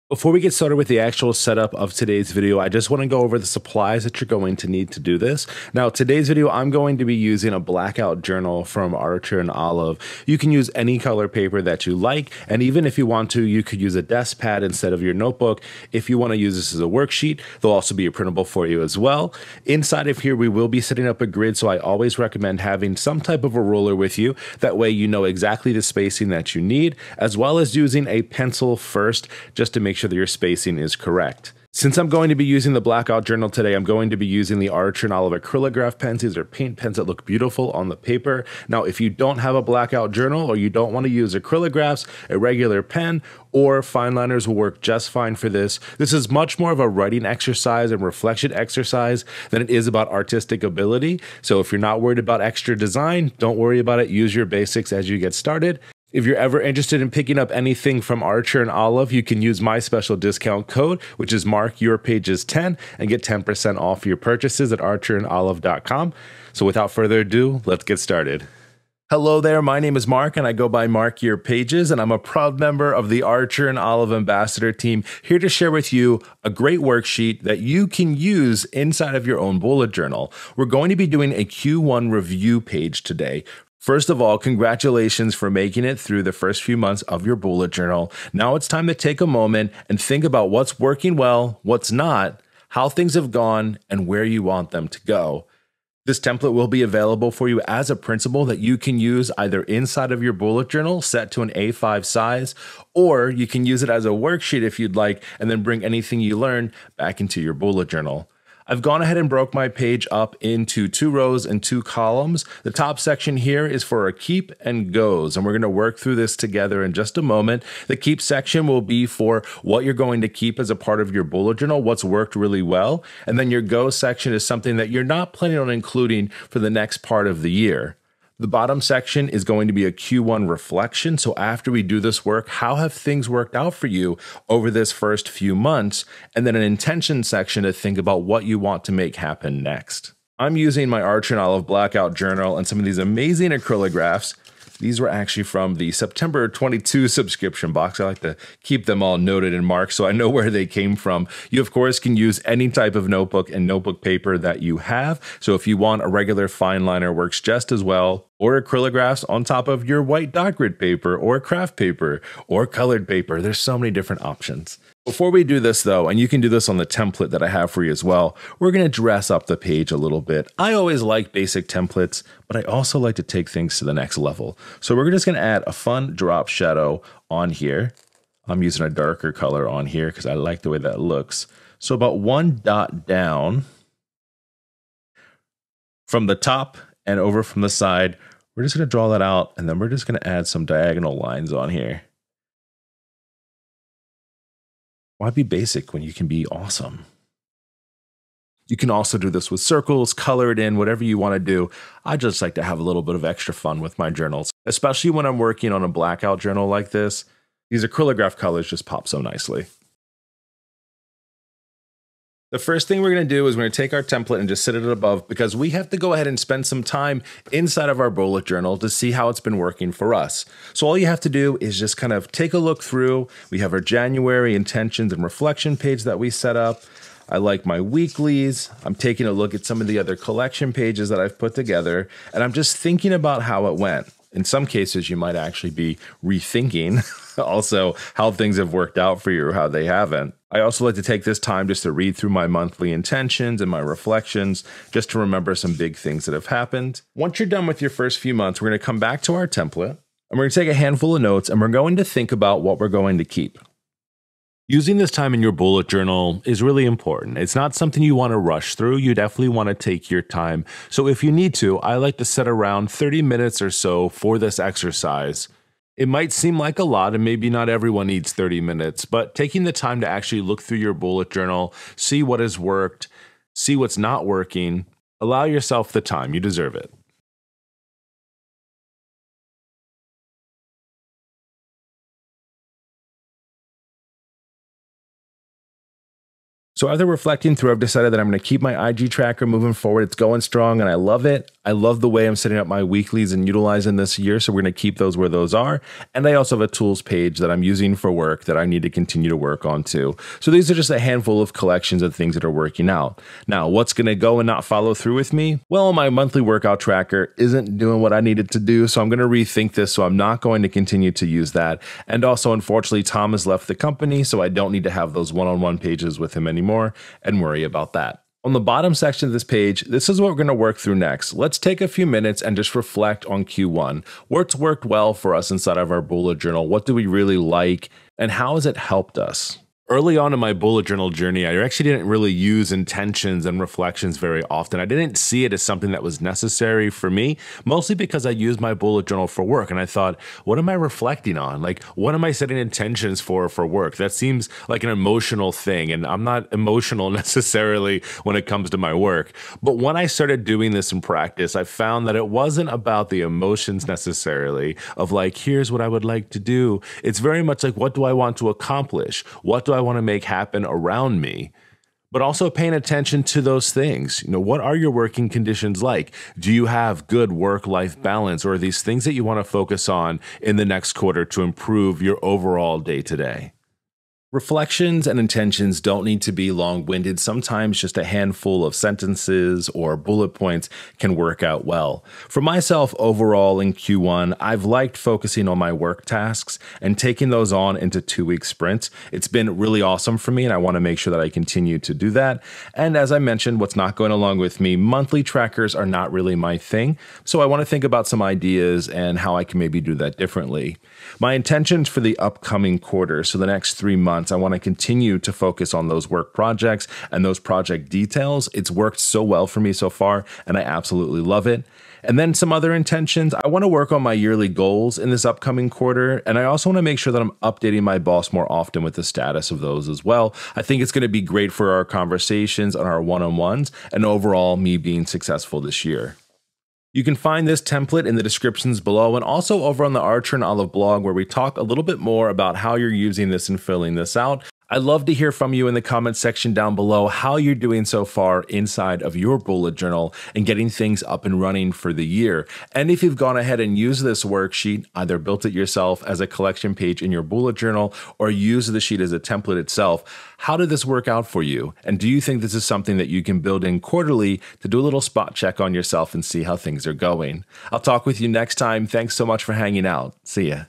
Before we get started with the actual setup of today's video, I just want to go over the supplies that you're going to need to do this. Now, today's video, I'm going to be using a blackout journal from Archer and Olive. You can use any color paper that you like, and even if you want to, you could use a desk pad instead of your notebook. If you want to use this as a worksheet, there'll also be a printable for you as well. Inside of here, we will be setting up a grid, so I always recommend having some type of a ruler with you. That way you know exactly the spacing that you need, as well as using a pencil first, just to make sure that your spacing is correct. Since I'm going to be using the blackout journal today, I'm going to be using the Archer and Olive acrylograph pens. These are paint pens that look beautiful on the paper. Now, if you don't have a blackout journal or you don't want to use acrylographs, a regular pen or fine liners will work just fine for this. This is much more of a writing exercise and reflection exercise than it is about artistic ability. So if you're not worried about extra design, don't worry about it. Use your basics as you get started. If you're ever interested in picking up anything from Archer and Olive, you can use my special discount code, which is MarkYourPages10, and get 10% off your purchases at archerandolive.com. So without further ado, let's get started. Hello there, my name is Mark and I go by Mark Your Pages, and I'm a proud member of the Archer and Olive Ambassador team, here to share with you a great worksheet that you can use inside of your own bullet journal. We're going to be doing a Q1 review page today. First of all, congratulations for making it through the first few months of your bullet journal. Now it's time to take a moment and think about what's working well, what's not, how things have gone, and where you want them to go. This template will be available for you as a printable that you can use either inside of your bullet journal set to an A5 size, or you can use it as a worksheet if you'd like, and then bring anything you learn back into your bullet journal. I've gone ahead and broke my page up into 2 rows and 2 columns. The top section here is for our keep and goes, and we're going to work through this together in just a moment. The keep section will be for what you're going to keep as a part of your bullet journal, what's worked really well, and then your go section is something that you're not planning on including for the next part of the year. The bottom section is going to be a Q1 reflection. So after we do this work, how have things worked out for you over this first few months? And then an intention section to think about what you want to make happen next. I'm using my Archer and Olive blackout journal and some of these amazing acrylographs. These were actually from the September 22 subscription box. I like to keep them all noted and marked so I know where they came from. You, of course, can use any type of notebook and notebook paper that you have. So if you want, a regular fine liner works just as well, or acrylographs on top of your white dot grid paper or craft paper or colored paper. There's so many different options. Before we do this though, and you can do this on the template that I have for you as well, we're going to dress up the page a little bit. I always like basic templates, but I also like to take things to the next level. So we're just going to add a fun drop shadow on here. I'm using a darker color on here because I like the way that looks. So about 1 dot down from the top and over from the side, we're just going to draw that out, and then we're just going to add some diagonal lines on here. Why be basic when you can be awesome? You can also do this with circles, color it in, whatever you want to do. I just like to have a little bit of extra fun with my journals, especially when I'm working on a blackout journal like this. These acrylograph colors just pop so nicely. The first thing we're going to do is we're going to take our template and just sit it above, because we have to go ahead and spend some time inside of our bullet journal to see how it's been working for us. So all you have to do is just kind of take a look through. We have our January intentions and reflection page that we set up. I like my weeklies. I'm taking a look at some of the other collection pages that I've put together, and I'm just thinking about how it went. In some cases, you might actually be rethinking also how things have worked out for you or how they haven't. I also like to take this time just to read through my monthly intentions and my reflections, just to remember some big things that have happened. Once you're done with your first few months, we're going to come back to our template, and we're going to take a handful of notes, and we're going to think about what we're going to keep. Using this time in your bullet journal is really important. It's not something you want to rush through. You definitely want to take your time. So if you need to, I like to set around 30 minutes or so for this exercise. It might seem like a lot, and maybe not everyone needs 30 minutes, but taking the time to actually look through your bullet journal, see what has worked, see what's not working, allow yourself the time. You deserve it. So after reflecting through, I've decided that I'm going to keep my IG tracker moving forward. It's going strong and I love it. I love the way I'm setting up my weeklies and utilizing this year, so we're going to keep those where those are. And I also have a tools page that I'm using for work that I need to continue to work on too. So these are just a handful of collections of things that are working out. Now, what's going to go and not follow through with me? Well, my monthly workout tracker isn't doing what I needed to do, so I'm going to rethink this, so I'm not going to continue to use that. And also, unfortunately, Tom has left the company, so I don't need to have those one-on-one pages with him anymore and worry about that. On the bottom section of this page, this is what we're going to work through next. Let's take a few minutes and just reflect on Q1. What's worked well for us inside of our bullet journal? What do we really like? And how has it helped us? Early on in my bullet journal journey, I actually didn't really use intentions and reflections very often. I didn't see it as something that was necessary for me, mostly because I used my bullet journal for work. And I thought, what am I reflecting on? Like, what am I setting intentions for work? That seems like an emotional thing. And I'm not emotional necessarily when it comes to my work. But when I started doing this in practice, I found that it wasn't about the emotions necessarily of like, here's what I would like to do. It's very much like, what do I want to accomplish? What do I want to make happen around me? But also paying attention to those things. What are your working conditions like? Do you have good work-life balance, or are these things that you want to focus on in the next quarter to improve your overall day-to-day? Reflections and intentions don't need to be long-winded. Sometimes just a handful of sentences or bullet points can work out well. For myself, overall in Q1, I've liked focusing on my work tasks and taking those on into 2-week sprints. It's been really awesome for me, and I want to make sure that I continue to do that. And as I mentioned, what's not going along with me, monthly trackers are not really my thing. So I want to think about some ideas and how I can maybe do that differently. My intentions for the upcoming quarter, so the next 3 months, I want to continue to focus on those work projects and those project details. It's worked so well for me so far, and I absolutely love it. And then some other intentions. I want to work on my yearly goals in this upcoming quarter, and I also want to make sure that I'm updating my boss more often with the status of those as well. I think it's going to be great for our conversations and our one-on-ones, and overall me being successful this year. You can find this template in the descriptions below, and also over on the Archer and Olive blog, where we talk a little bit more about how you're using this and filling this out. I'd love to hear from you in the comment section down below how you're doing so far inside of your bullet journal and getting things up and running for the year. And if you've gone ahead and used this worksheet, either built it yourself as a collection page in your bullet journal or used the sheet as a template itself, how did this work out for you? And do you think this is something that you can build in quarterly to do a little spot check on yourself and see how things are going? I'll talk with you next time. Thanks so much for hanging out. See ya.